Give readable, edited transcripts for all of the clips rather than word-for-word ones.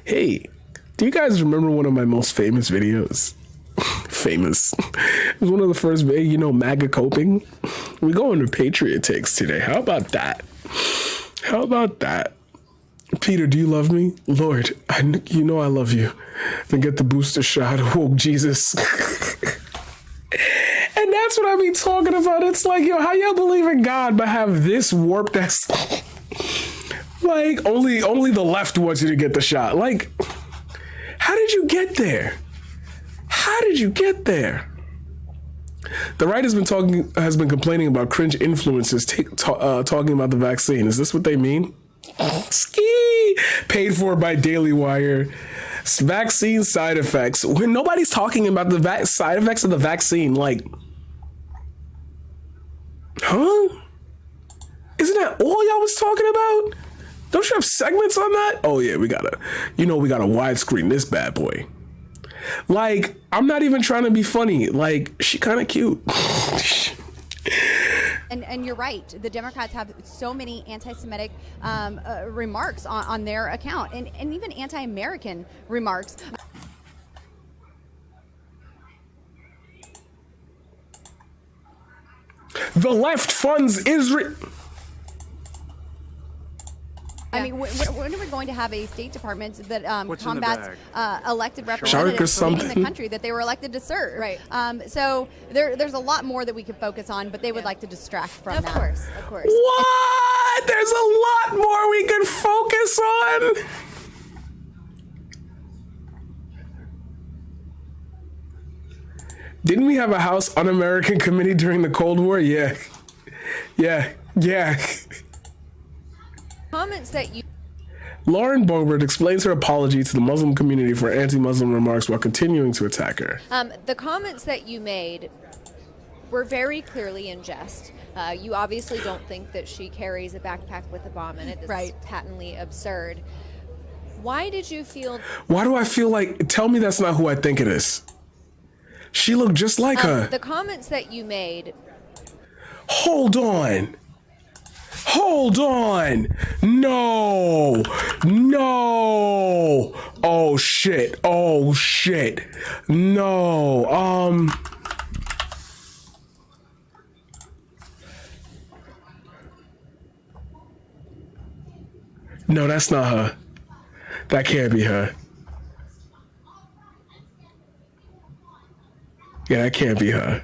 Hey, do you guys remember one of my most famous videos? Famous. It was one of the first, Maga coping. We go into Patriot takes today. How about that? How about that? Peter, do you love me? Lord, you know I love you. Then get the booster shot. Oh, Jesus. And that's what I be talking about. It's like, yo, how y'all believe in God but have this warped ass? Like, only the left wants you to get the shot. Like, how did you get there? How did you get there? The right has been complaining about cringe influencers talking about the vaccine. Is this what they mean? Ski paid for by Daily Wire. Vaccine side effects. When nobody's talking about the side effects of the vaccine, like, huh? Isn't that all y'all was talking about? Don't you have segments on that? Oh yeah, we gotta widescreen this bad boy. Like, I'm not even trying to be funny. Like, she kind of cute. And you're right. The Democrats have so many anti-Semitic remarks on their account, and even anti-American remarks. The left funds Israel. I mean, when are we going to have a State Department that combats elected Shark or representatives from something? the country that they were elected to serve? Right. So there's a lot more that we could focus on, but they would like to distract from that. Of course. What? There's a lot more we can focus on. Didn't we have a House Un-American Committee during the Cold War? Yeah. Comments that you... Lauren Boebert explains her apology to the Muslim community for anti-Muslim remarks while continuing to attack her. The comments that you made were very clearly in jest. You obviously don't think that she carries a backpack with a bomb in it. That's patently absurd. Why did you feel... Why do I feel like... Tell me that's not who I think it is. She looked just like her. The comments that you made... Hold on. No. Oh shit. No. No, that's not her. That can't be her. Yeah, that can't be her.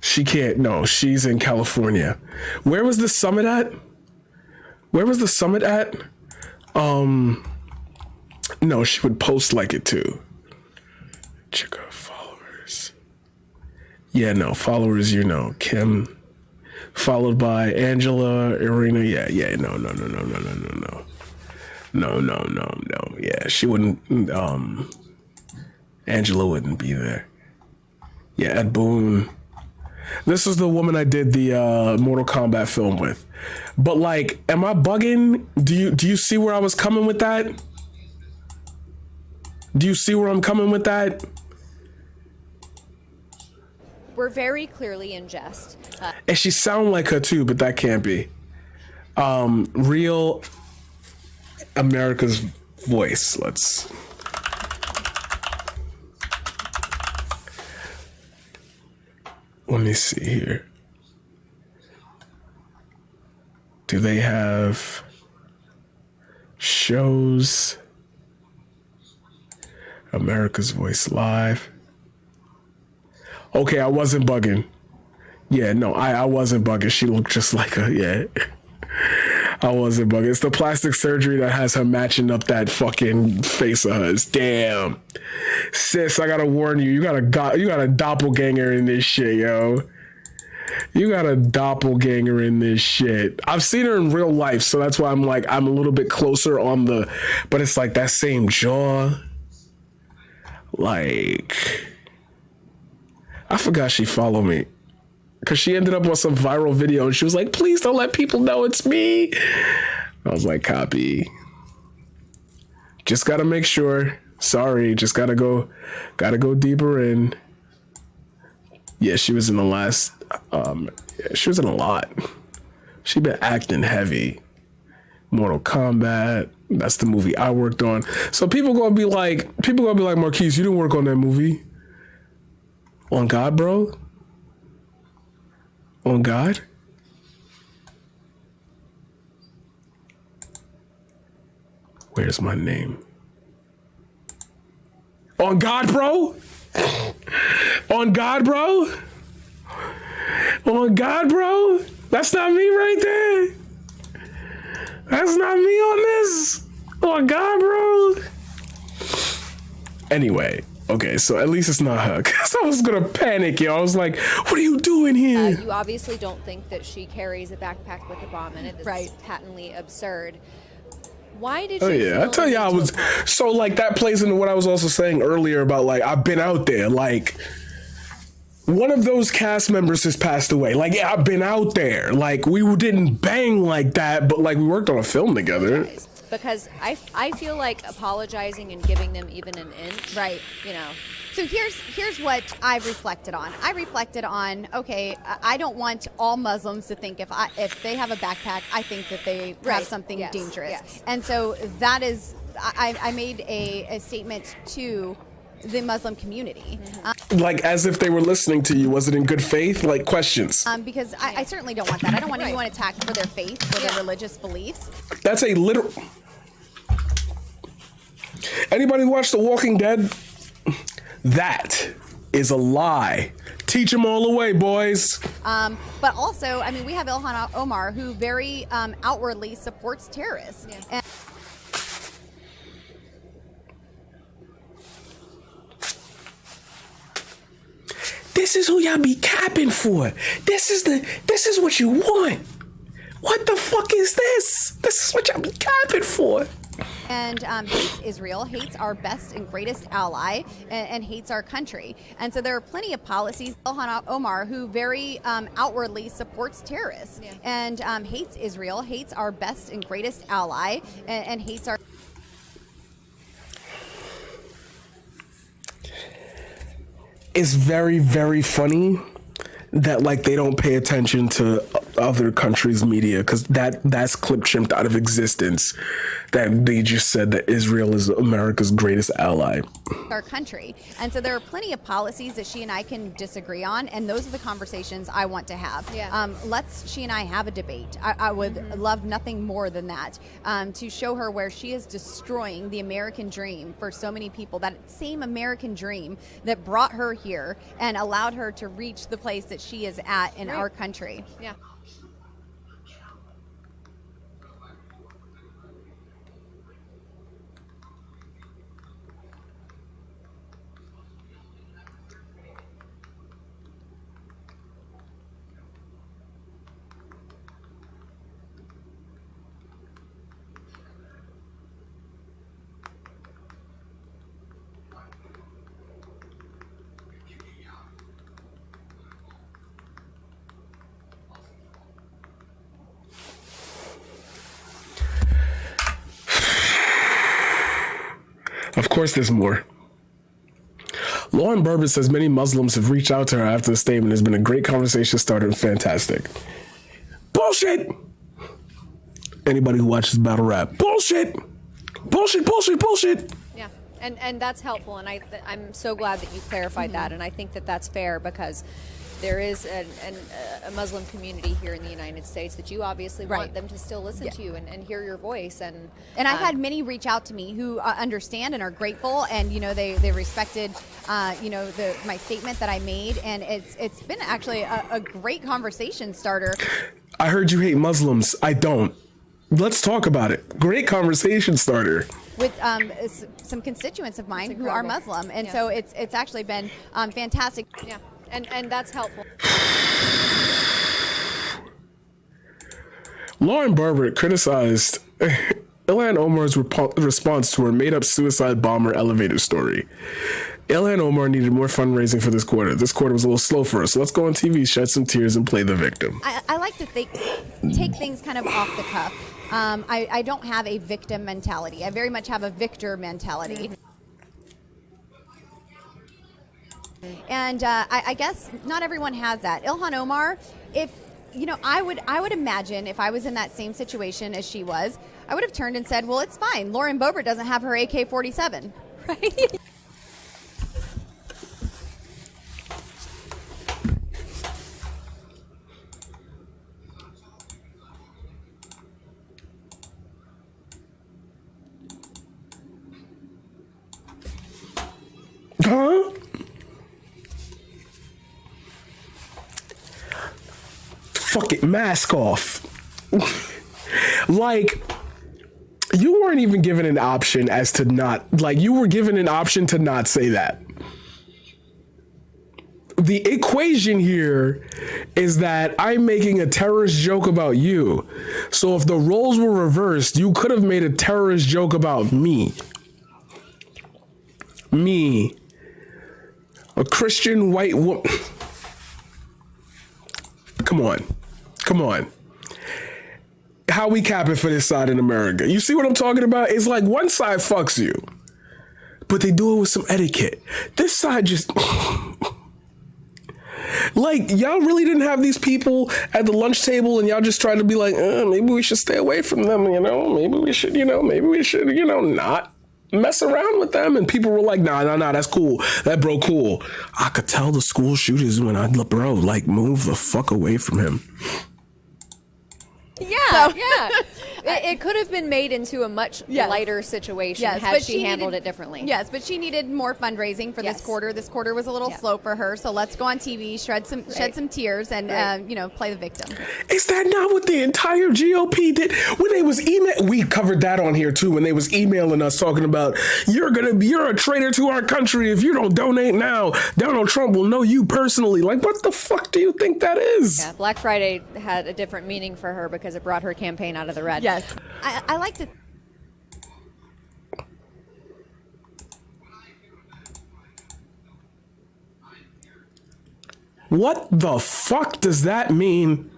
She can't. No, she's in California. Where was the summit at? No, she would post like it too. Check her followers. Yeah, no, followers, Kim, followed by Angela, Irina. Yeah, no. No. Yeah, she wouldn't, Angela wouldn't be there. Yeah, Ed Boon. This is the woman I did the Mortal Kombat film with. But like, am I bugging? Do you see where I was coming with that? Do you see where I'm coming with that? Were very clearly in jest. And she sound like her too, but that can't be. Real America's voice. Let me see here. Do they have shows? America's Voice Live. Okay, I wasn't bugging. Yeah, no, I wasn't bugging. She looked just like her, yeah. I wasn't bugging. It's the plastic surgery that has her matching up that fucking face of hers. Damn. Sis, I gotta warn you, you got a doppelganger in this shit, yo. You got a doppelganger in this shit. I've seen her in real life, so that's why I'm a little bit closer on but it's like that same jaw. Like, I forgot she followed me. Because she ended up on some viral video and she was like, please don't let people know it's me. I was like, copy. Just gotta make sure. Sorry, just gotta go deeper in. Yeah, she was in the last, she was in a lot. She been acting heavy. Mortal Kombat. That's the movie I worked on. So people gonna be like, Marquise, you didn't work on that movie. On God, bro? On God? Where's my name? On God, bro? On God, bro? On God, bro? That's not me right there. That's not me on this. On God, bro? Anyway. Okay, so at least it's not her, because I was going to panic, yo. I was like, what are you doing here? You obviously don't think that she carries a backpack with a bomb in it. That's patently absurd. Why did you? Oh, yeah, I tell you, I was. So, like, that plays into what I was also saying earlier about, like, I've been out there. Like, one of those cast members has passed away. Like, yeah, I've been out there. Like, we didn't bang like that, but, like, we worked on a film together. Because I feel like apologizing and giving them even an inch, right? You know. So here's what I've reflected on. I reflected on, okay, I don't want all Muslims to think if they have a backpack, I think that they have something dangerous. Yes. And so that is, I made a statement to the Muslim community. Like as if they were listening to you. Was it in good faith? Like questions? Because I certainly don't want that. I don't want anyone attacked for their faith, for their religious beliefs. That's a literal... Anybody watch The Walking Dead? That is a lie. Teach them all the way, boys. But also, I mean, we have Ilhan Omar, who very outwardly supports terrorists. Yeah. And this is who y'all be capping for. This is what you want. What the fuck is this? This is what y'all be capping for. And hates Israel, hates our best and greatest ally, and hates our country. And so there are plenty of policies. Ilhan Omar, who very outwardly supports terrorists, and hates Israel, hates our best and greatest ally, and hates our... It's very, very funny that like they don't pay attention to other countries' media, because that's clip trimmed out of existence, that they just said that Israel is America's greatest ally. Our country. And so there are plenty of policies that she and I can disagree on, and those are the conversations I want to have. Yeah. She and I have a debate. I would love nothing more than that, to show her where she is destroying the American dream for so many people, that same American dream that brought her here and allowed her to reach the place that she is at in our country. Yeah. Of course, there's more. Lauren Burbage says many Muslims have reached out to her after the statement. Has been a great conversation starter and fantastic. Bullshit! Anybody who watches battle rap, bullshit! Bullshit, bullshit, bullshit! Yeah, and that's helpful, and I'm so glad that you clarified that, and I think that that's fair, because there is a Muslim community here in the United States that you obviously want them to still listen to you and hear your voice. And I've had many reach out to me who understand and are grateful, and they respected my statement that I made, and it's been actually a great conversation starter. I heard you hate Muslims. I don't. Let's talk about it. Great conversation starter. With some constituents of mine who are Muslim, and so it's actually been fantastic. Yeah. And that's helpful. Lauren Barber criticized Ilhan Omar's response to her made-up suicide bomber elevator story. Ilhan Omar needed more fundraising for this quarter. This quarter was a little slow for us, so let's go on TV, shed some tears, and play the victim. I like to take things kind of off the cuff. I don't have a victim mentality. I very much have a victor mentality. And I guess not everyone has that. Ilhan Omar, if I would imagine if I was in that same situation as she was, I would have turned and said, well, it's fine. Lauren Boebert doesn't have her AK-47, right? Huh? Fuck it, mask off. Like, you weren't even given an option as to not, like, you were given an option to not say that. The equation here is that I'm making a terrorist joke about you. So if the roles were reversed, you could have made a terrorist joke about me. Me. A Christian white woman. Come on. Come on. How we capping for this side in America? You see what I'm talking about? It's like one side fucks you, but they do it with some etiquette. This side just... Like, y'all really didn't have these people at the lunch table and y'all just tried to be like, maybe we should stay away from them, maybe we should, not mess around with them. And people were like, nah, that's cool. That bro cool. I could tell the school shooters when bro, like, move the fuck away from him. Yeah, yeah. It could have been made into a much lighter situation had she handled it differently. Yes, but she needed more fundraising for this quarter. This quarter was a little slow for her, so let's go on TV, shed some tears, and play the victim. Is that not what the entire GOP did when they was we covered that on here too, when they was emailing us talking about you're a traitor to our country if you don't donate now. Donald Trump will know you personally. Like, what the fuck do you think that is? Yeah, Black Friday had a different meaning for her because it brought her campaign out of the red. Yes. I like to... What the fuck does that mean?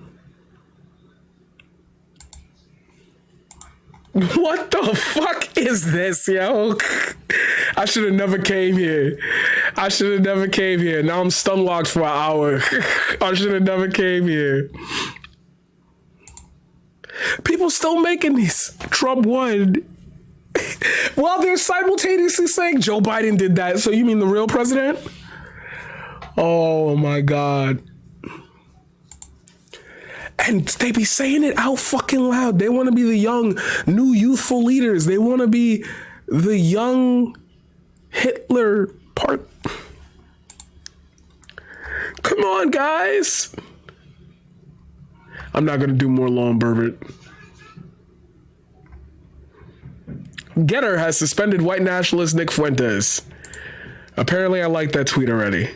What the fuck is this, yo? I should have never came here. Now I'm stun locked for an hour. I should have never came here. People still making these. Trump won. While they're simultaneously saying Joe Biden did that. So you mean the real president? Oh my God. And they be saying it out fucking loud. They want to be the young, new youthful leaders. They want to be the young Hitler part. Come on, guys. I'm not going to do more Lauren Boebert. Getter has suspended white nationalist Nick Fuentes. Apparently, I like that tweet already.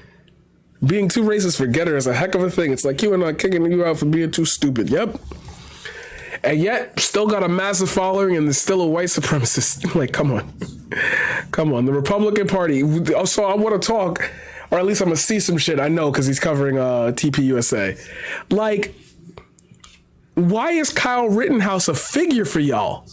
Being too racist for Getter is a heck of a thing. It's like you and I kicking you out for being too stupid. Yep. And yet, still got a massive following and is still a white supremacist. Like, come on. Come on. The Republican Party. So I want to talk, or at least I'm going to see some shit. I know, because he's covering TPUSA. Like, why is Kyle Rittenhouse a figure for y'all?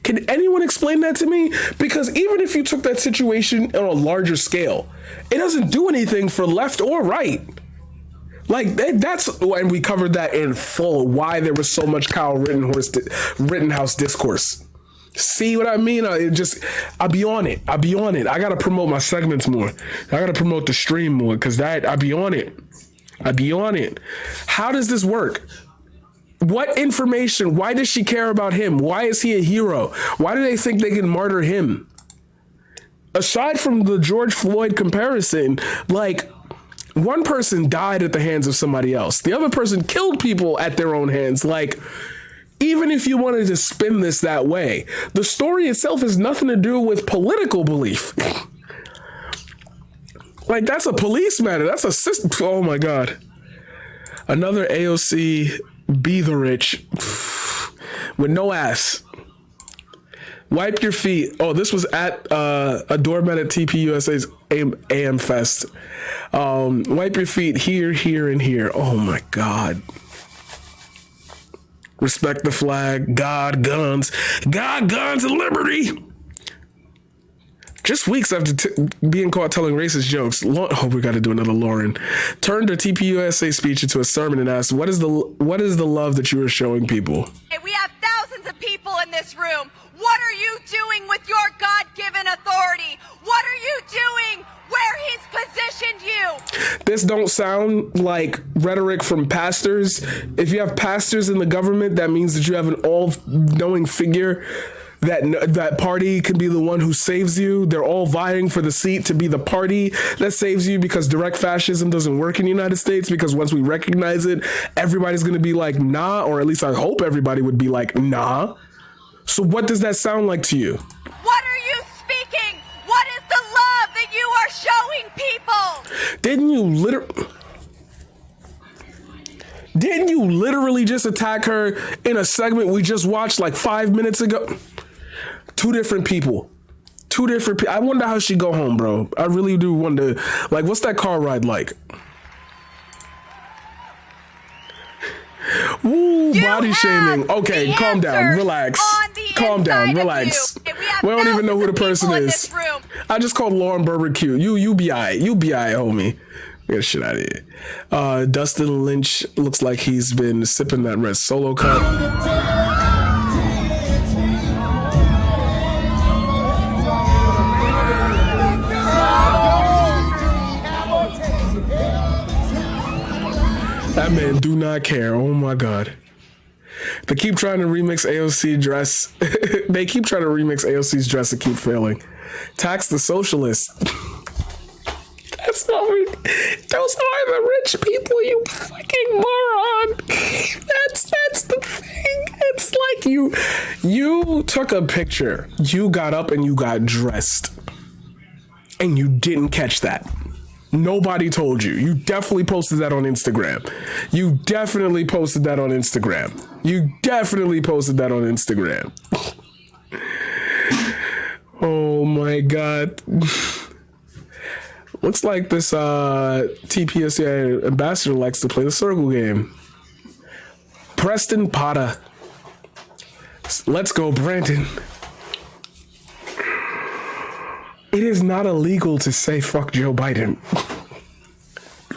Can anyone explain that to me? Because even if you took that situation on a larger scale, it doesn't do anything for left or right. Like, that's, and we covered that in full, why there was so much Kyle Rittenhouse discourse. See what I mean? I'll be on it. I got to promote my segments more. I got to promote the stream more, because I'll be on it. How does this work? What information? Why does she care about him? Why is he a hero? Why do they think they can martyr him? Aside from the George Floyd comparison, like, one person died at the hands of somebody else. The other person killed people at their own hands. Like, even if you wanted to spin this that way, the story itself has nothing to do with political belief. Like, that's a police matter. That's a system. Oh my God. Another AOC be the rich with no ass. Wipe your feet. Oh, this was at a doorman at TPUSA's AM Fest. Wipe your feet here, here, and here. Oh my God. Respect the flag. God, guns, and liberty. Just weeks after being caught telling racist jokes, we got to do another Lauren, turned her TPUSA speech into a sermon and asked, what is the love that you are showing people? We have thousands of people in this room. What are you doing with your God-given authority? What are you doing where he's positioned you? This don't sound like rhetoric from pastors. If you have pastors in the government, that means that you have an all-knowing figure. That party can be the one who saves you. They're all vying for the seat to be the party that saves you, because direct fascism doesn't work in the United States, because once we recognize it, everybody's going to be like, nah, or at least I hope everybody would be like, nah. So what does that sound like to you? What are you speaking? What is the love that you are showing people? Didn't you literally just attack her in a segment we just watched like 5 minutes ago? Two different people. I wonder how she go home, bro. I really do wonder. Like, what's that car ride like? Woo, body shaming. Okay, calm down, relax. Calm down, relax. We don't even know who the person is. I just called Lauren Berber cute. You be alright, homie. Get shit out of here. Dustin Lynch looks like he's been sipping that red Solo cup. That man do not care. Oh my God. They keep trying to remix AOC dress. They keep trying to remix AOC's dress and keep failing. Tax the socialists. That's not we. Those are the rich people, you fucking moron. That's the thing. It's like you took a picture. You got up and you got dressed. And you didn't catch that. Nobody told you. You definitely posted that on Instagram. Oh my God. Looks like this TPSA ambassador likes to play the circle game. Preston Potter. Let's go, Brandon. It is not illegal to say fuck Joe Biden.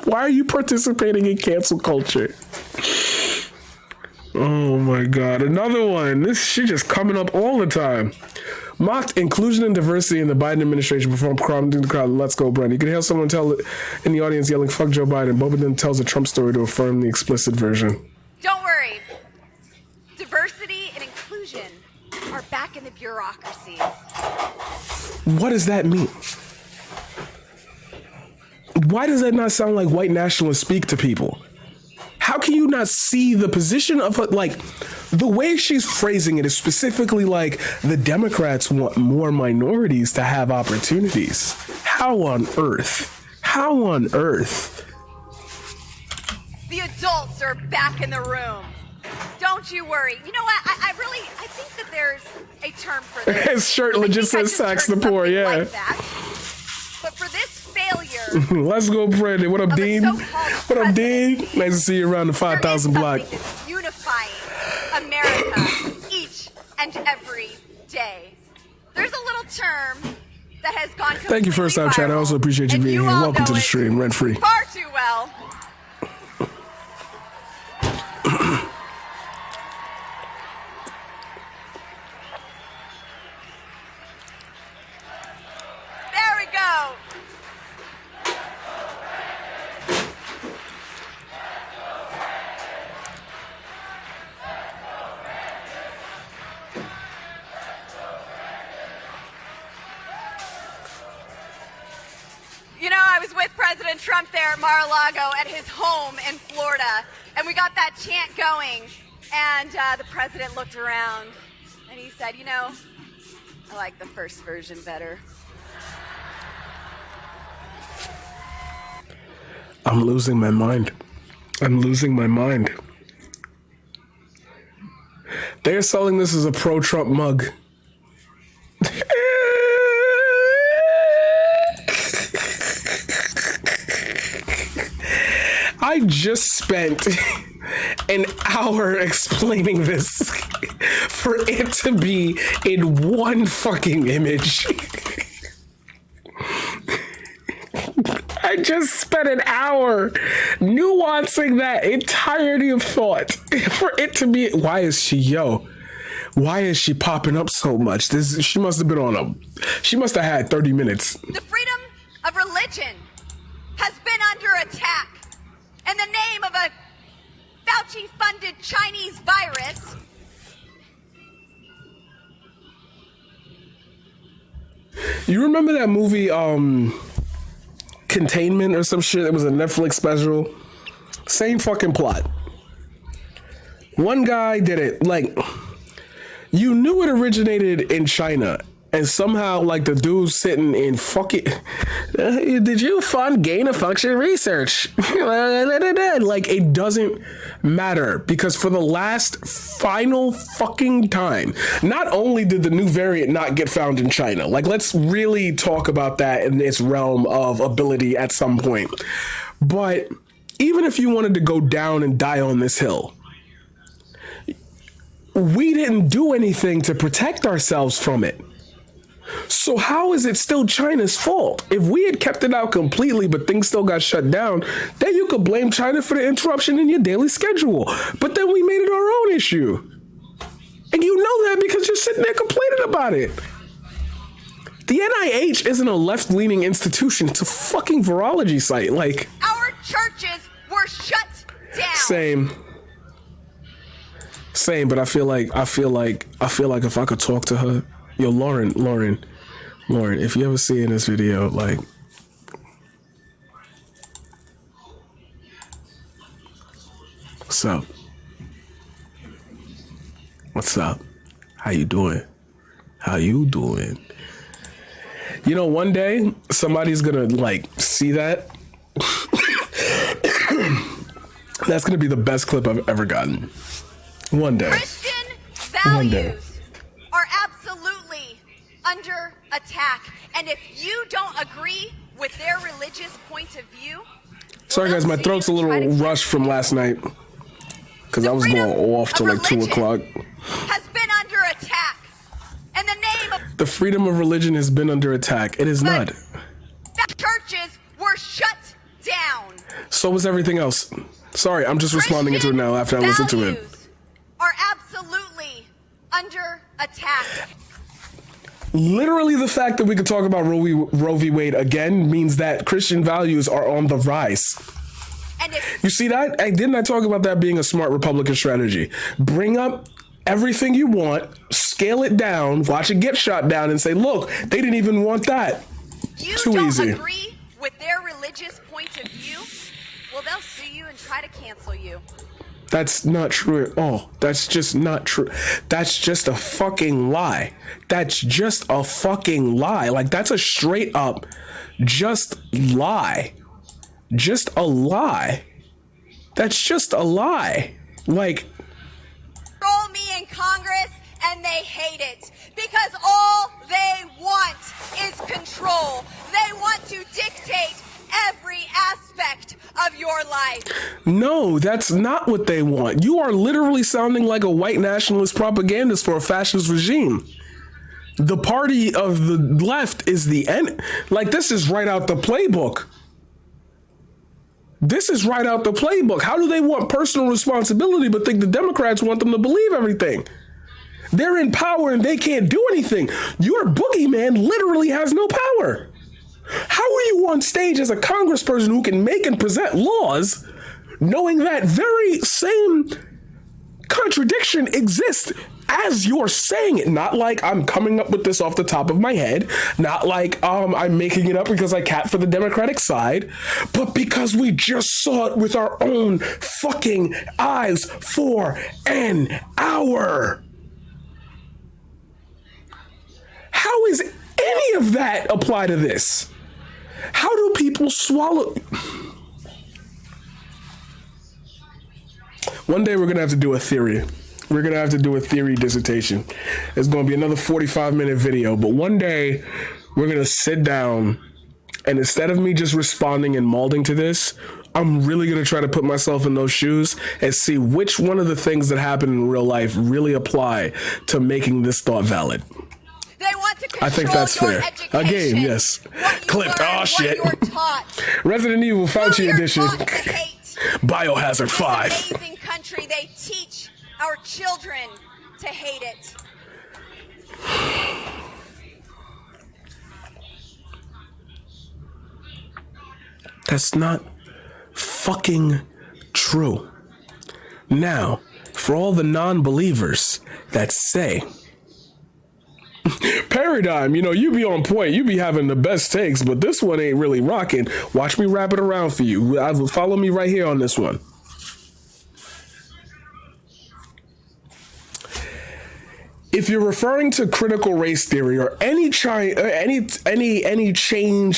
Why are you participating in cancel culture? Oh my God. Another one. She just coming up all the time. Mocked inclusion and diversity in the Biden administration performed crime in the crowd. Let's go, Brandon. You can hear someone tell in the audience yelling fuck Joe Biden. Boba then tells a Trump story to affirm the explicit version. Don't worry. Diversity and inclusion are back in the bureaucracies. What does that mean? Why does that not sound like white nationalists speak to people? How can you not see the position of her, like, the way she's phrasing it is specifically like the Democrats want more minorities to have opportunities. How on earth? The adults are back in the room. Don't you worry. You know what? I think that there's a term for this. His shirt legit says sax the poor, yeah. Like that. But for this failure... Let's go, Brandon. What up, Dean? What up, Dean? Nice to see you around the 5,000 block. That's unifying America each and every day. There's a little term that has gone completely Thank you, first time chat. I also appreciate you being here. Welcome to the stream, rent free. Far too well. There we go. You know, I was with President Trump there at Mar-a-Lago at his home in Florida, and we got that chant going, and the president looked around, and he said, you know, I like the first version better. I'm losing my mind. They're selling this as a pro-Trump mug. I just spent an hour explaining this for it to be in one fucking image. I just spent an hour nuancing that entirety of thought for it to be, why is she popping up so much? She must have had 30 minutes. The freedom of religion has been under attack. In the name of a Fauci-funded Chinese virus. You remember that movie, Containment or some shit? It was a Netflix special. Same fucking plot. One guy did it, like, you knew it originated in China, and somehow, like, the dude's sitting in fucking, did you fund gain of function research? Like, it doesn't matter, because for the last final fucking time, not only did the new variant not get found in China, like, let's really talk about that in its realm of ability at some point, but even if you wanted to go down and die on this hill, we didn't do anything to protect ourselves from it. So how is it still China's fault? If we had kept it out completely, but things still got shut down, then you could blame China for the interruption in your daily schedule. But then we made it our own issue. And you know that because you're sitting there complaining about it. The NIH isn't a left-leaning institution. It's a fucking virology site. Like, our churches were shut down. Same, but I feel like if I could talk to her, yo, Lauren, if you ever see in this video, like, what's up? What's up? How you doing? You know, one day somebody's gonna like see that. That's gonna be the best clip I've ever gotten. One day. Christian values are absolutely under attack. And if you don't agree with their religious point of view... Sorry guys, my throat's a little rushed from last night. Because I was going off till like 2 o'clock. ...has been under attack. In the name of... The freedom of religion has been under attack. It is not. Churches were shut down. So was everything else. Sorry, I'm just responding to it now after I listened to it. Are absolutely under attack. Literally, the fact that we could talk about Roe v. Wade again means that Christian values are on the rise. And you see that? Didn't I talk about that being a smart Republican strategy? Bring up everything you want, scale it down, watch it get shot down, and say, look, they didn't even want that. You Too don't easy. Agree with their religious point of view? Well, they'll sue you and try to cancel you. That's not true at all. That's just not true. That's just a fucking lie. That's just a fucking lie. Like, that's a straight up just lie. Just a lie. That's just a lie. Like, control me in Congress, and they hate it because all they want is control. They want to dictate every aspect of your life. No, that's not what they want. You are literally sounding like a white nationalist propagandist for a fascist regime. The party of the left is the end. Like, this is right out the playbook. This is right out the playbook. How do they want personal responsibility but think the Democrats want them to believe everything? They're in power and they can't do anything. Your boogeyman literally has no power. How are you on stage as a congressperson who can make and present laws knowing that very same contradiction exists as you're saying it? Not like I'm coming up with this off the top of my head, not like I'm making it up because I cat for the Democratic side, but because we just saw it with our own fucking eyes for an hour. How is any of that apply to this? How do people swallow? One day we're going to have to do a theory. We're going to have to do a theory dissertation. It's going to be another 45-minute video, but one day we're going to sit down and instead of me just responding and Maulding to this, I'm really going to try to put myself in those shoes and see which one of the things that happen in real life really apply to making this thought valid. They want to I think that's Control your fair. A education, game, yes. what you Clipped. learn, Oh, shit. What you're taught. Resident Evil Who Fauci you're edition. taught to hate. Biohazard 5. This amazing country, they teach our children to hate it. That's not fucking true. Now, for all the non-believers that say, Paradigm, you be on point, you be having the best takes, but this one ain't really rocking. Watch me wrap it around for you. Follow me right here on this one. If you're referring to critical race theory or any change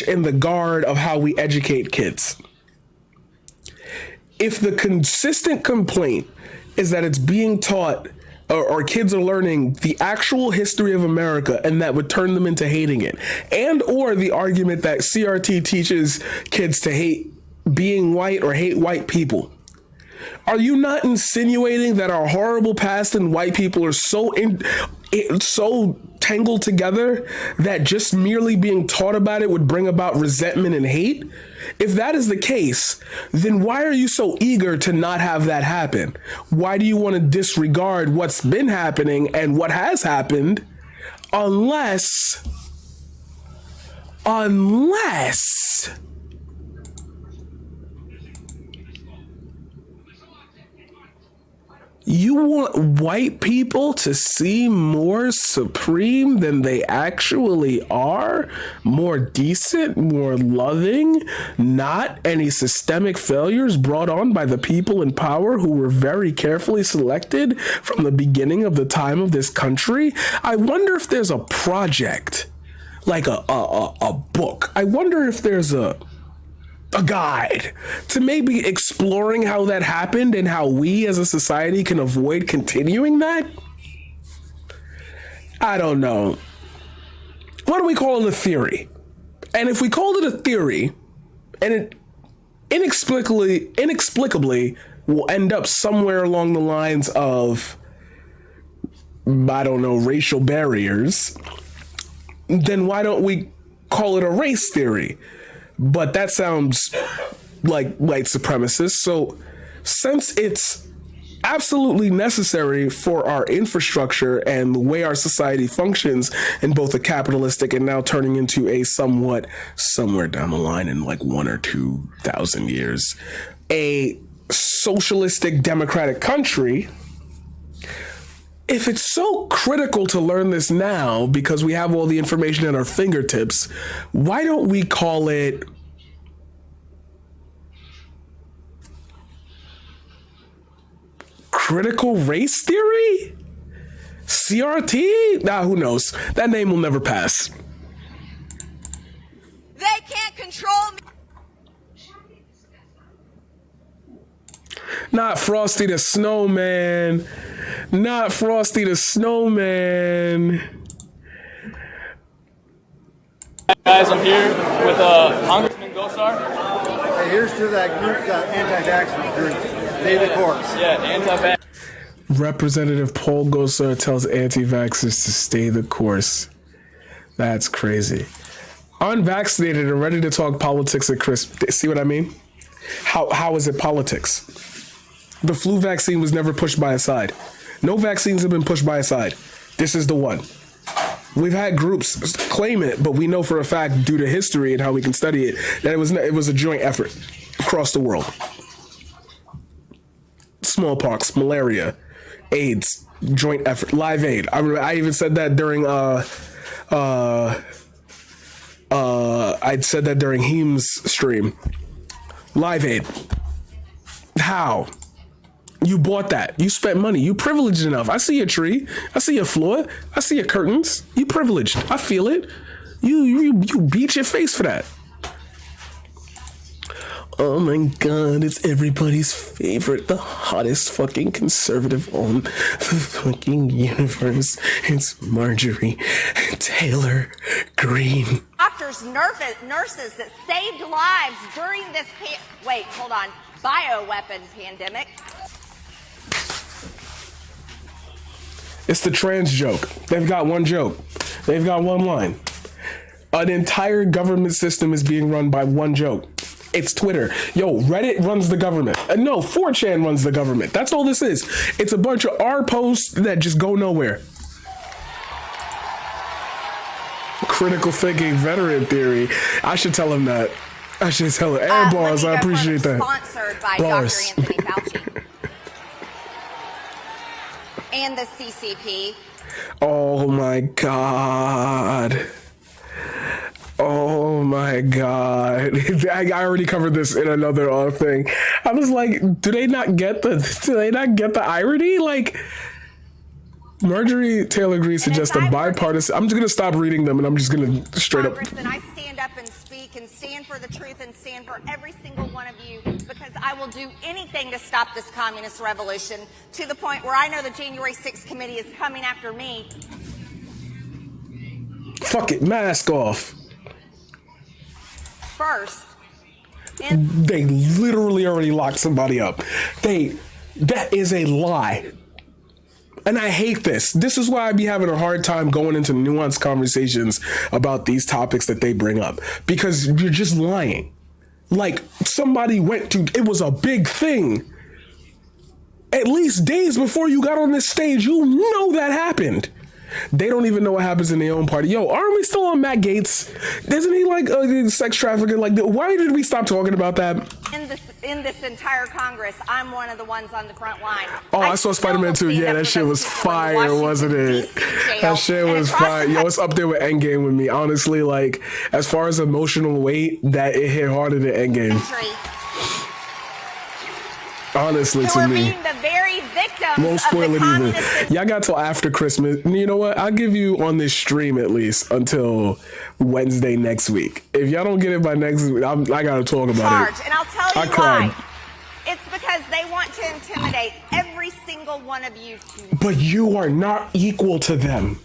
in the guard of how we educate kids, if the consistent complaint is that it's being taught or kids are learning the actual history of America and that would turn them into hating it, and or the argument that CRT teaches kids to hate being white or hate white people, are you not insinuating that our horrible past and white people are so tangled together that just merely being taught about it would bring about resentment and hate? If that is the case, then why are you so eager to not have that happen? Why do you want to disregard what's been happening and what has happened unless you want white people to seem more supreme than they actually are, more decent, more loving, not any systemic failures brought on by the people in power who were very carefully selected from the beginning of the time of this country? I wonder if there's a project, like a book. I wonder if there's a guide to maybe exploring how that happened and how we as a society can avoid continuing that. I don't know. What do we call it? A theory? And if we called it a theory and it inexplicably will end up somewhere along the lines of, I don't know, racial barriers, then why don't we call it a race theory? But that sounds like white supremacist. So since it's absolutely necessary for our infrastructure and the way our society functions in both a capitalistic and now turning into a somewhat, somewhere down the line in like 1,000 or 2,000 years, a socialistic democratic country, if it's so critical to learn this now because we have all the information at our fingertips, why don't we call it critical race theory? CRT? Nah, who knows? That name will never pass. They can't control me. Not Frosty the Snowman. Not Frosty the Snowman. Guys, I'm here with Congressman Gosar. Hey, here's to that group, the anti-vaxxers group. Stay the course. Yeah, anti-vax. Representative Paul Gosar tells anti-vaxxers to stay the course. That's crazy. Unvaccinated and ready to talk politics at Chris. See what I mean? How is it politics? The flu vaccine was never pushed by a side. No vaccines have been pushed by a side. This is the one. We've had groups claim it, but we know for a fact, due to history and how we can study it, that it was a joint effort across the world. Smallpox, malaria, AIDS, joint effort, Live Aid. I even said that during I'd said that during Heem's stream. Live Aid. How? You bought that. You spent money. You privileged enough. I see your tree. I see your floor. I see your curtains. You privileged. I feel it. You beat your face for that. Oh my God, it's everybody's favorite, the hottest fucking conservative on the fucking universe. It's Marjorie Taylor Greene. Doctors, nurses that saved lives during this bioweapon pandemic. It's the trans joke. They've got one joke. They've got one line. An entire government system is being run by one joke. It's Twitter. Yo, Reddit runs the government. No, 4chan runs the government. That's all this is. It's a bunch of R posts that just go nowhere. Critical thinking, veteran theory. I should tell him that. I should tell him. Hey, bars, I appreciate that. Sponsored by Bars. Dr. Anthony Fauci. And the CCP. Oh my God. Oh my God. I already covered this in another thing. I was like, do they not get the irony? Like, Marjorie Taylor Greene suggests a bipartisan. I'm just gonna stop reading them and I'm just gonna straight up. And I stand up and speak and stand for the truth and stand for every single one of you, because I will do anything to stop this communist revolution, to the point where I know the January 6th committee is coming after me. Fuck it, mask off. First. They literally already locked somebody up. That is a lie. And I hate this. This is why I be having a hard time going into nuanced conversations about these topics that they bring up. Because you're just lying. Like, somebody it was a big thing. At least days before you got on this stage, you know that happened. They don't even know what happens in their own party. Yo, aren't we still on Matt Gaetz? Isn't he like a sex trafficker? Like, why did we stop talking about that? In this entire Congress, I'm one of the ones on the front line. Oh, I saw Spider-Man 2. Yeah, that shit was fire, wasn't it? That shit was fire. Yo, it's up there with Endgame with me. Honestly, like, as far as emotional weight, that it hit harder than Endgame. Honestly, to me. Being the very victims won't spoil it either. Y'all got till after Christmas. You know what? I'll give you on this stream at least until Wednesday next week. If y'all don't get it by next week, I gotta talk about it. And I'll tell you why. It's because they want to intimidate every single one of you. But you are not equal to them.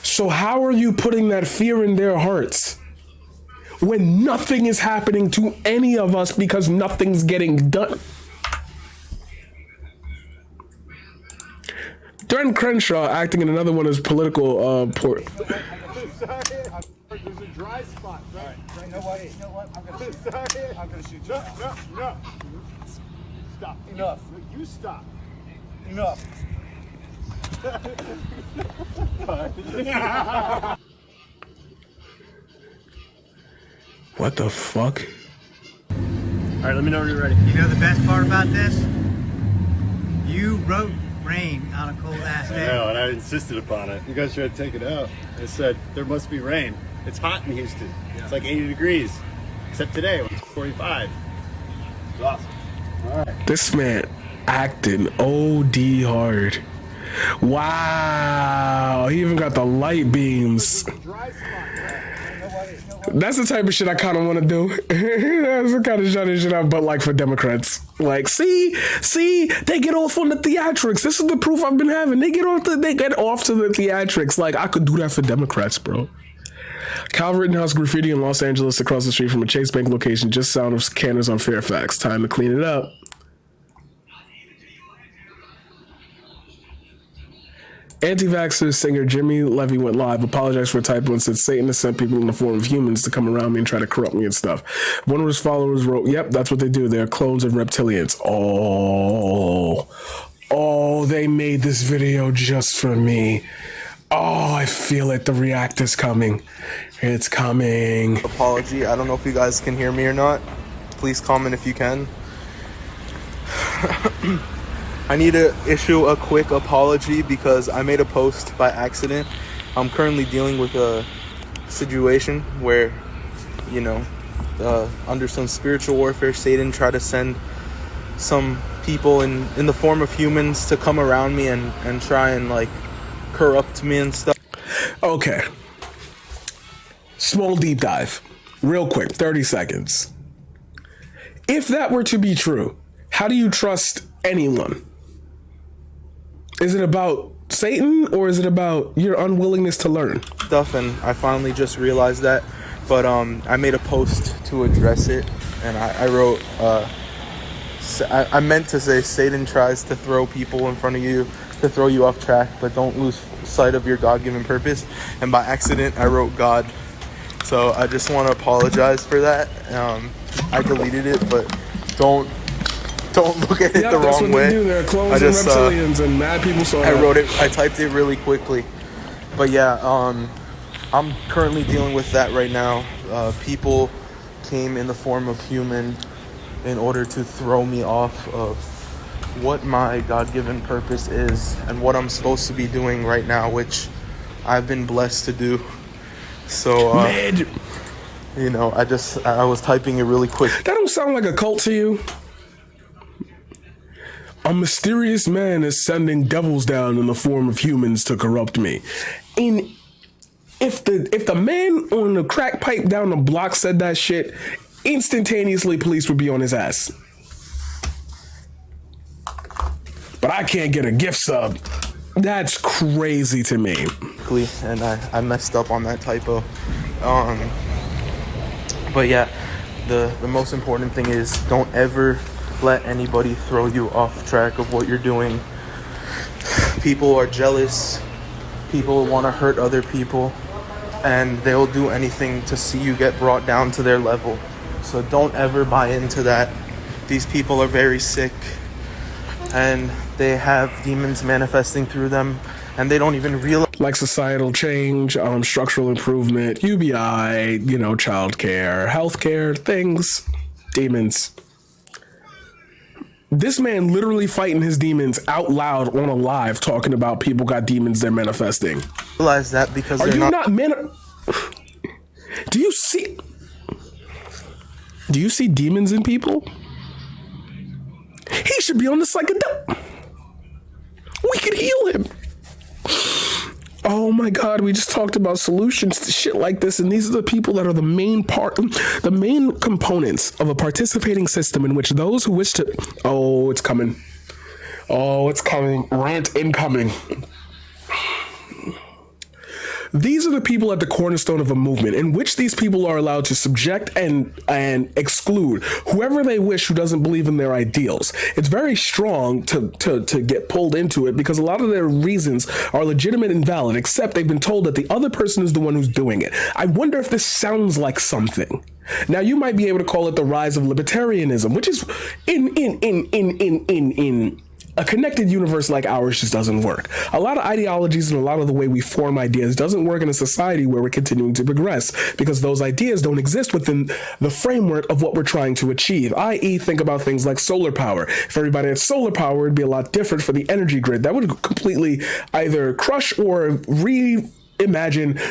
So how are you putting that fear in their hearts when nothing is happening to any of us because nothing's getting done? Darren Crenshaw acting in another one of his political Sorry, there's a dry spot. Right. You know what? I'm gonna shoot you. No. Stop. Enough. You stop. Enough. What the fuck? All right, let me know when you're ready. You know the best part about this? You wrote rain on a cold ass day. I know, and I insisted upon it. You guys tried to take it out. I said, there must be rain. It's hot in Houston. Yeah. It's like 80 degrees. Except today, it was 45. It's awesome. All right. This man acting OD hard. Wow. He even got the light beams. That's the type of shit I kind of want to do. That's the kind of shit I but like for Democrats. Like, see, they get off on the theatrics. This is the proof I've been having. They get off to the theatrics. Like, I could do that for Democrats, bro. Cal Rittenhouse graffiti in Los Angeles across the street from a Chase Bank location. Just sound of cannons on Fairfax. Time to clean it up. Anti-vaxxer singer Jimmy Levy went live, apologized for a typo, and said Satan has sent people in the form of humans to come around me and try to corrupt me and stuff. One of his followers wrote, "Yep, that's what they do. They're clones of reptilians." Oh, they made this video just for me. Oh, I feel it. The react is coming. It's coming. Apology. I don't know if you guys can hear me or not. Please comment if you can. I need to issue a quick apology because I made a post by accident. I'm currently dealing with a situation where, you know, under some spiritual warfare, Satan tried to send some people in the form of humans to come around me and try and like corrupt me and stuff. Okay. Small deep dive. Real quick, 30 seconds. If that were to be true, how do you trust anyone? Is it about Satan or is it about your unwillingness to learn? Stuff, and I finally just realized that. But I made a post to address it, and I wrote, I meant to say Satan tries to throw people in front of you to throw you off track, but don't lose sight of your God-given purpose. And by accident, I wrote God. So I just want to apologize for that. I deleted it, but don't look at it the that's wrong what way. They do. They're clones and reptilians, and mad people saw that. I typed it really quickly. But yeah, I'm currently dealing with that right now. People came in the form of human in order to throw me off of what my God-given purpose is and what I'm supposed to be doing right now, which I've been blessed to do. So, you know, I was typing it really quick. That don't sound like a cult to you? A mysterious man is sending devils down in the form of humans to corrupt me. If the man on the crack pipe down the block said that shit, instantaneously police would be on his ass. But I can't get a gift sub. That's crazy to me. And I messed up on that typo. But yeah, the most important thing is don't ever let anybody throw you off track of what you're doing. People are jealous. People want to hurt other people, and they'll do anything to see you get brought down to their level. So don't ever buy into that. These people are very sick, and they have demons manifesting through them, and they don't even realize. Like societal change, structural improvement, UBI, childcare, healthcare, things, demons. This man literally fighting his demons out loud on a live, talking about people got demons they're manifesting. Realize that because are they're you not Do you see demons in people? He should be on the psychedelic. We could heal him. Oh my God, we just talked about solutions to shit like this, and these are the people that are the main components of a participating system in which those who wish to... Oh, it's coming. Rant incoming. These are the people at the cornerstone of a movement in which these people are allowed to subject and exclude whoever they wish who doesn't believe in their ideals. It's very strong to get pulled into it because a lot of their reasons are legitimate and valid, except they've been told that the other person is the one who's doing it. I wonder if this sounds like something. Now, you might be able to call it the rise of libertarianism, which is in a connected universe like ours just doesn't work. A lot of ideologies and a lot of the way we form ideas doesn't work in a society where we're continuing to progress because those ideas don't exist within the framework of what we're trying to achieve, i.e. think about things like solar power. If everybody had solar power, it'd be a lot different for the energy grid. That would completely either crush or reimagine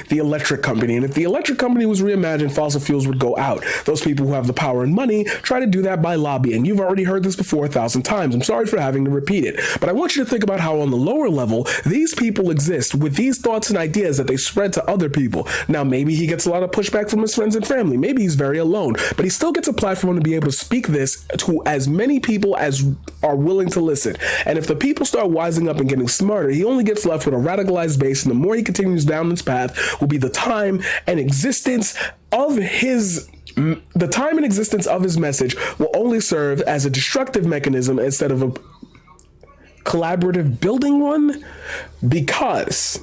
the electric company. And if the electric company was reimagined, fossil fuels would go out. Those people who have the power and money try to do that by lobbying. You've already heard this before 1,000 times. I'm sorry for having to repeat it, but I want you to think about how on the lower level, these people exist with these thoughts and ideas that they spread to other people. Now, maybe he gets a lot of pushback from his friends and family. Maybe he's very alone, but he still gets a platform to be able to speak this to as many people as are willing to listen. And if the people start wising up and getting smarter, he only gets left with a radicalized base, and the more he continues down this path will be the time and existence of his message will only serve as a destructive mechanism instead of a collaborative building one, because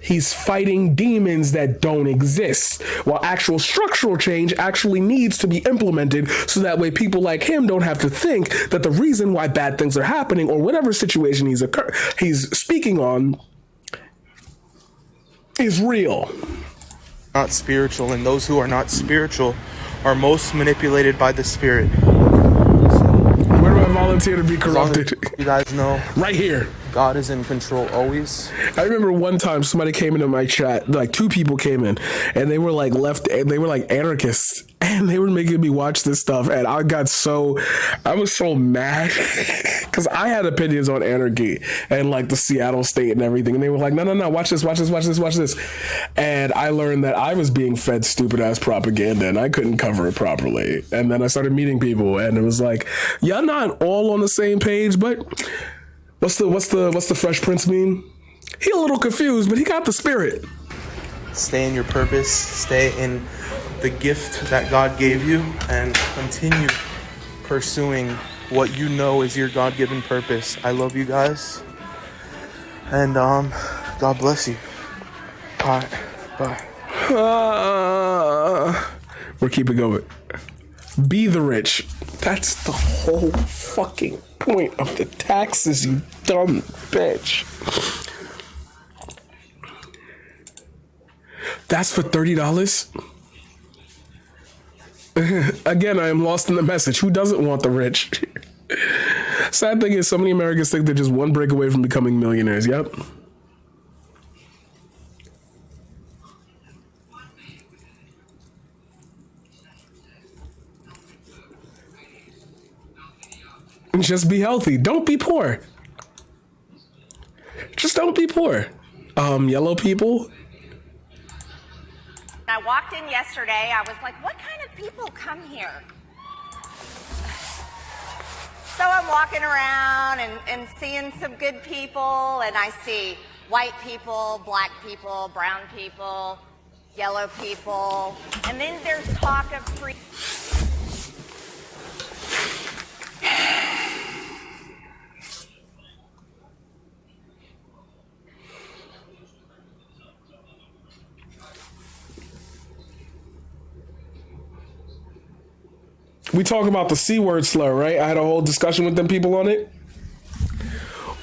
he's fighting demons that don't exist, while actual structural change actually needs to be implemented so that way people like him don't have to think that the reason why bad things are happening or whatever situation he's speaking on is real. Not spiritual, and those who are not spiritual are most manipulated by the spirit. Where do I volunteer to be corrupted? You guys know, right here. God is in control always. I remember one time somebody came into my chat, like 2 people came in, and they were like they were like anarchists, and they were making me watch this stuff, and I was so mad because I had opinions on anarchy and like the Seattle state and everything, and they were like, no, watch this, and I learned that I was being fed stupid ass propaganda and I couldn't cover it properly, and then I started meeting people, and it was like, y'all not all on the same page, but what's the Fresh Prince mean? He a little confused, but he got the spirit. Stay in your purpose, stay in the gift that God gave you, and continue pursuing what you know is your God-given purpose. I love you guys. And God bless you. All right, bye. We're keeping going. Be the rich. That's the whole fucking point of the taxes, you dumb bitch. That's for $30? Again, I am lost in the message. Who doesn't want the rich? Sad thing is, so many Americans think they're just one break away from becoming millionaires. Yep. Just be healthy. Don't be poor. Just don't be poor. Yellow people. I walked in yesterday, I was like, what kind of people come here? So I'm walking around and seeing some good people, and I see white people, black people, brown people, yellow people, and then there's talk of free. We talk about the C word slur, right? I had a whole discussion with them people on it.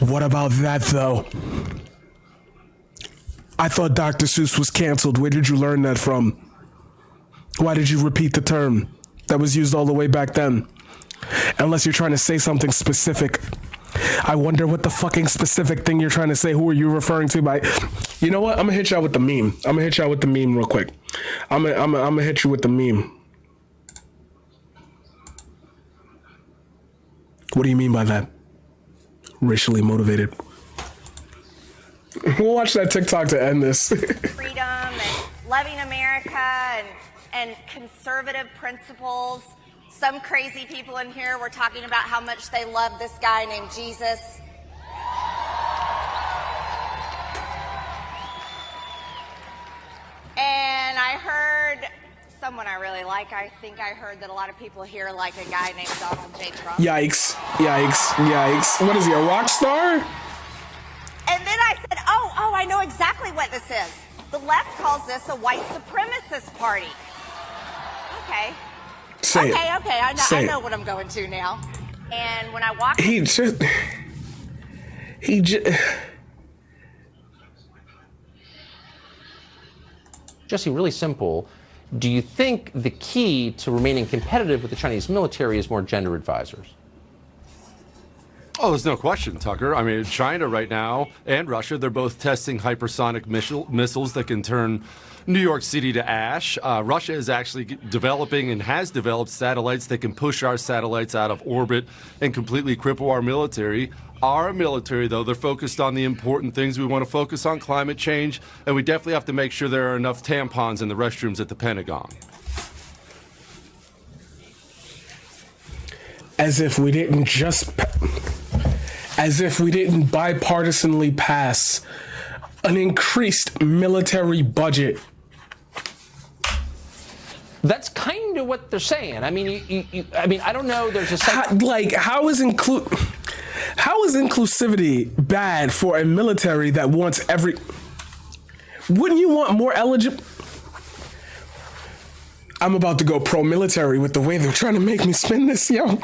What about that, though? I thought Dr. Seuss was canceled. Where did you learn that from? Why did you repeat the term that was used all the way back then? Unless you're trying to say something specific. I wonder what the fucking specific thing you're trying to say. Who are you referring to by? You know what? I'm gonna hit y'all with the meme. I'm gonna hit y'all with the meme real quick. I'm gonna hit you with the meme. What do you mean by that? Racially motivated. We'll watch that TikTok to end this. Freedom and loving America and conservative principles. Some crazy people in here were talking about how much they love this guy named Jesus. And I heard someone I really like. I think I heard that a lot of people here like a guy named Donald J. Trump. Yikes, yikes, yikes. What is he, a rock star? And then I said, oh, I know exactly what this is. The left calls this a white supremacist party. Okay. Say okay, it. okay, I know what I'm going to now. And when I walked... He just... Jesse, really simple. Do you think the key to remaining competitive with the Chinese military is more gender advisors? Oh, there's no question, Tucker. I mean, China right now and Russia, they're both testing hypersonic missiles that can turn New York City to ash. Russia is actually developing and has developed satellites that can push our satellites out of orbit and completely cripple our military. Our military, though, they're focused on the important things. We want to focus on climate change, and we definitely have to make sure there are enough tampons in the restrooms at the Pentagon. As if we didn't bipartisanly pass an increased military budget. That's kind of what they're saying. I mean, I mean, I don't know. There's a how is inclusivity bad for a military that wants every? Wouldn't you want more eligible? I'm about to go pro-military with the way they're trying to make me spin this, yo.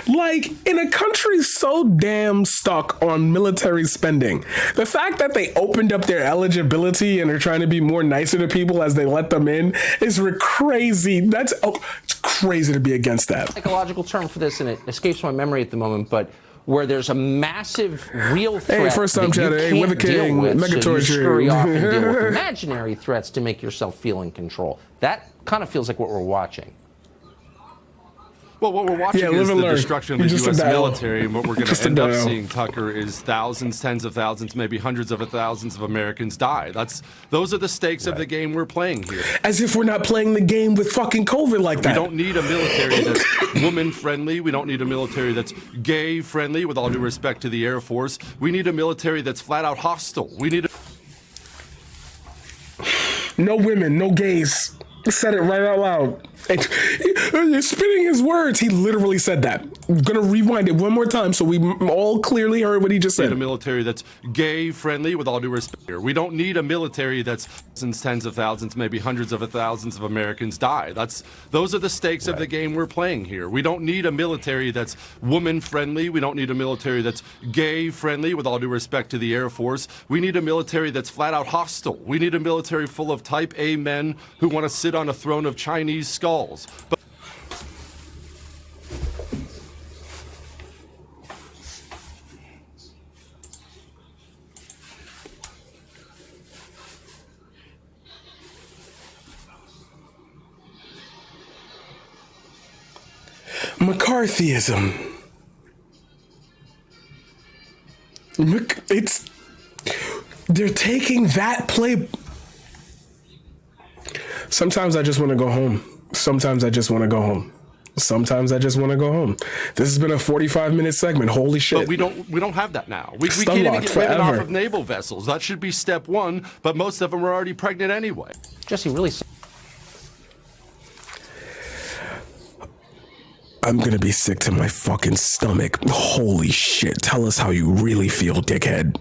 Like, in a country so damn stuck on military spending, the fact that they opened up their eligibility and are trying to be more nicer to people as they let them in is crazy. It's crazy to be against that. Psychological term for this, and it escapes my memory at the moment, but where there's a massive real threat hey, first time chatter, hey, with the king, so you scurry off and deal with imaginary threats to make yourself feel in control. That kind of feels like what we're watching. Well, what we're watching is the destruction of the U.S. military, and what we're going to end up seeing, Tucker, is thousands, tens of thousands, maybe hundreds of thousands of Americans die. Those are the stakes of the game we're playing here. As if we're not playing the game with fucking COVID like that. We don't need a military that's woman-friendly. We don't need a military that's gay-friendly, with all due respect to the Air Force. We need a military that's flat-out hostile. We need no women, no gays. Said it right out loud. And you're spinning his words. He literally said that. I'm going to rewind it one more time so we all clearly heard what he just We said. need a military that's gay friendly, with all due respect. We don't need a military that's since tens of thousands, maybe hundreds of thousands of Americans die. Those are the stakes of the game we're playing here. We don't need a military that's woman friendly. We don't need a military that's gay friendly, with all due respect to the Air Force. We need a military that's flat out hostile. We need a military full of type A men who want to sit on a throne of Chinese skulls. But McCarthyism. They're taking that play. Sometimes I just want to go home. Sometimes I just want to go home. Sometimes I just want to go home. This has been a 45-minute segment. Holy shit. But we don't have that now. We can't even get women off of naval vessels. That should be step one, but most of them are already pregnant anyway. Jesse, really... I'm gonna be sick to my fucking stomach. Holy shit. Tell us how you really feel, dickhead.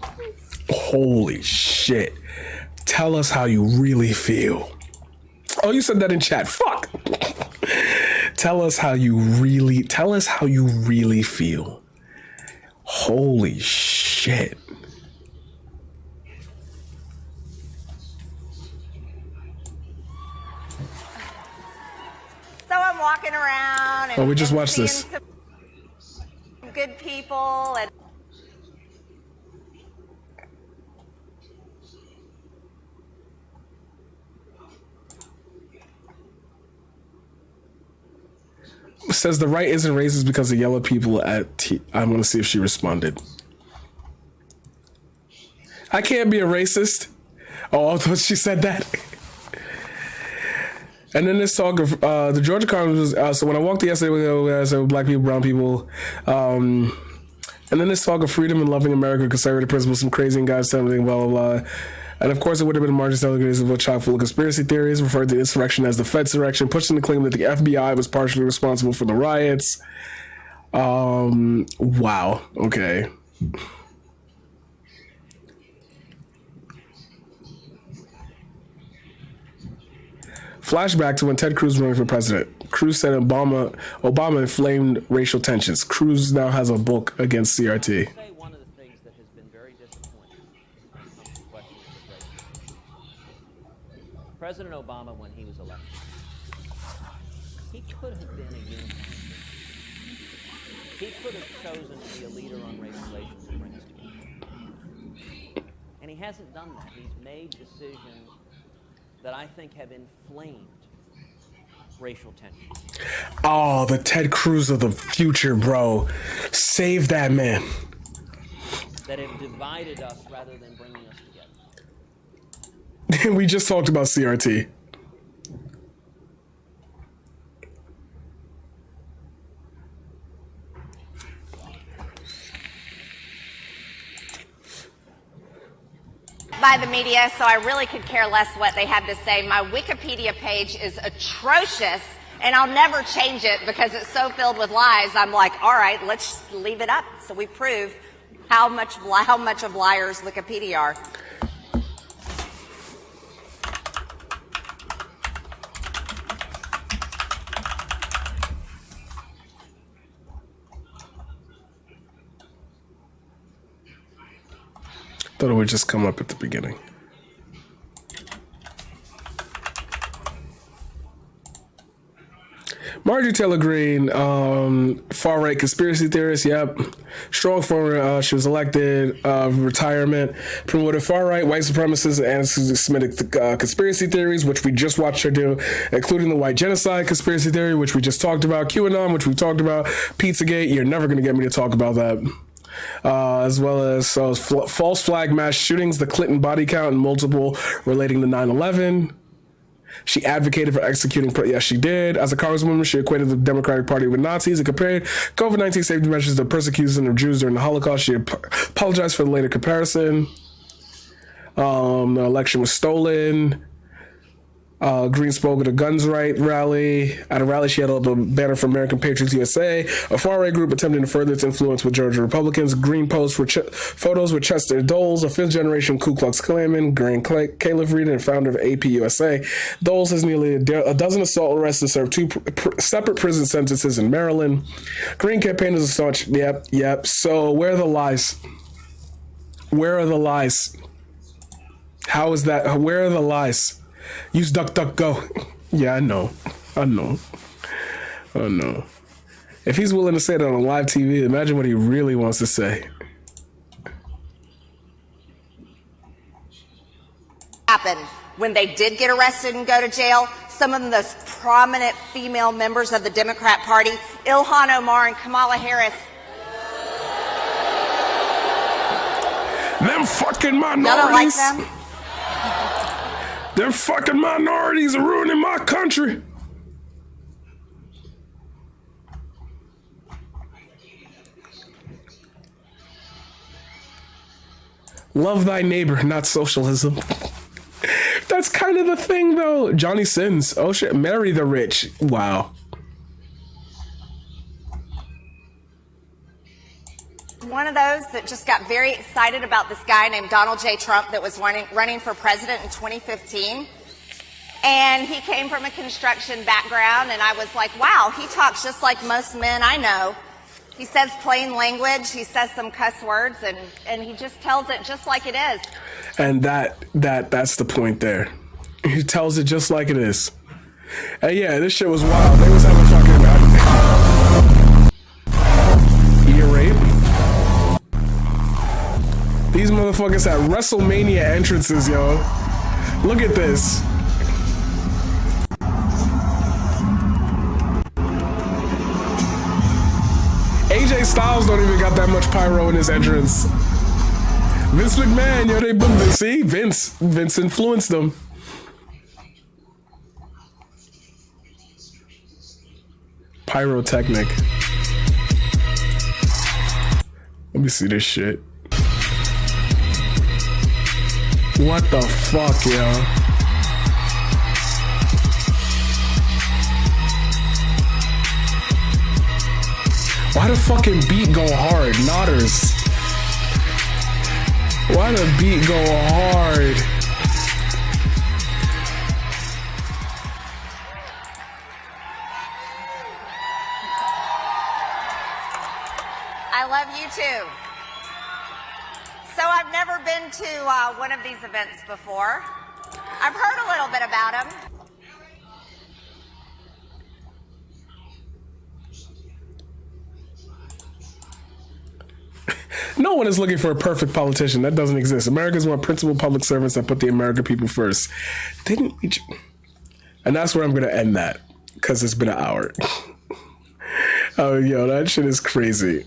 Holy shit. Tell us how you really feel. Oh, you said that in chat. Fuck. Tell us how you really feel. Holy shit. So I'm walking around and, we just and watched seeing this. some good people and says the right isn't racist because of yellow people at I want to see if she responded. I can't be a racist. Oh, I thought she said that. And then this talk of the Georgia Congress was so when I walked yesterday with black people, brown people, and then this talk of freedom and loving America, conservative principles, some crazy guys telling me blah blah blah. And of course, it would have been a marginal delegation of a chock full of conspiracy theories, referred to insurrection as the Fedsurrection, pushing the claim that the FBI was partially responsible for the riots. Wow. Okay. Flashback to when Ted Cruz was running for president. Cruz said Obama inflamed racial tensions. Cruz now has a book against CRT. One of the things that has been very disappointing when it comes to questions of race. President Obama, when he was elected, he could have been a unicorn. He could have chosen to be a leader on race relations and bring us together. And he hasn't done that. He's made decisions that I think have inflamed racial tension. Oh, the Ted Cruz of the future, bro. Save that man. That have divided us rather than bringing us together. We just talked about CRT. by the media, so I really could care less what they have to say. My Wikipedia page is atrocious, and I'll never change it because it's so filled with lies. I'm like, all right, let's leave it up so we prove how much of liars Wikipedia are. Thought it would just come up at the beginning. Marjorie Taylor Greene, far-right conspiracy theorist, yep. Strong former, she was elected, retirement, promoted far-right, white supremacist, and anti-Semitic conspiracy theories, which we just watched her do, including the white genocide conspiracy theory, which we just talked about, QAnon, which we talked about, Pizzagate, you're never going to get me to talk about that. As well as false flag mass shootings, the Clinton body count, and multiple relating to 9/11. She advocated for executing, yes, she did. As a congresswoman, she equated the Democratic Party with Nazis and compared COVID-19 safety measures to persecution of Jews during the Holocaust. She apologized for the later comparison. The election was stolen. Green spoke at a Guns Right rally. At a rally, she held up a banner for American Patriots USA, a far-right group attempting to further its influence with Georgia Republicans. Green posts were photos with Chester Doles, a fifth-generation Ku Klux Klanman. Green Caleb Reed, and founder of AP USA. Doles has nearly a dozen assault arrests and served two separate prison sentences in Maryland. Green campaign is a staunch. Yep. So where are the lies? Where are the lies? How is that? Where are the lies? Use DuckDuckGo. Yeah, I know. If he's willing to say that on live TV, imagine what he really wants to say. Happened when they did get arrested and go to jail. Some of the most prominent female members of the Democrat Party, Ilhan Omar and Kamala Harris. Them fucking minorities. Y'all don't like them? Them fucking minorities are ruining my country. Love thy neighbor, not socialism. That's kind of the thing, though. Johnny Sins. Oh shit. Marry the rich. Wow. One of those that just got very excited about this guy named Donald J. Trump that was running for president in 2015. And he came from a construction background, and I was like, wow, he talks just like most men I know. He says plain language, he says some cuss words, and he just tells it just like it is. And that's the point there. He tells it just like it is. And yeah, this shit was wild. They was having fucking ear rape. These motherfuckers had WrestleMania entrances, yo. Look at this. AJ Styles don't even got that much pyro in his entrance. Vince McMahon, yo, they booked this. See, Vince influenced them. Pyrotechnic. Let me see this shit. What the fuck, yo? Why the fucking beat go hard? Nodders. Why the beat go hard? I love you too. So I've never been to one of these events before. I've heard a little bit about them. No one is looking for a perfect politician. That doesn't exist. Americans want principled public servants that put the American people first. Didn't we? And that's where I'm going to end that, because it's been an hour. Oh, yo, that shit is crazy.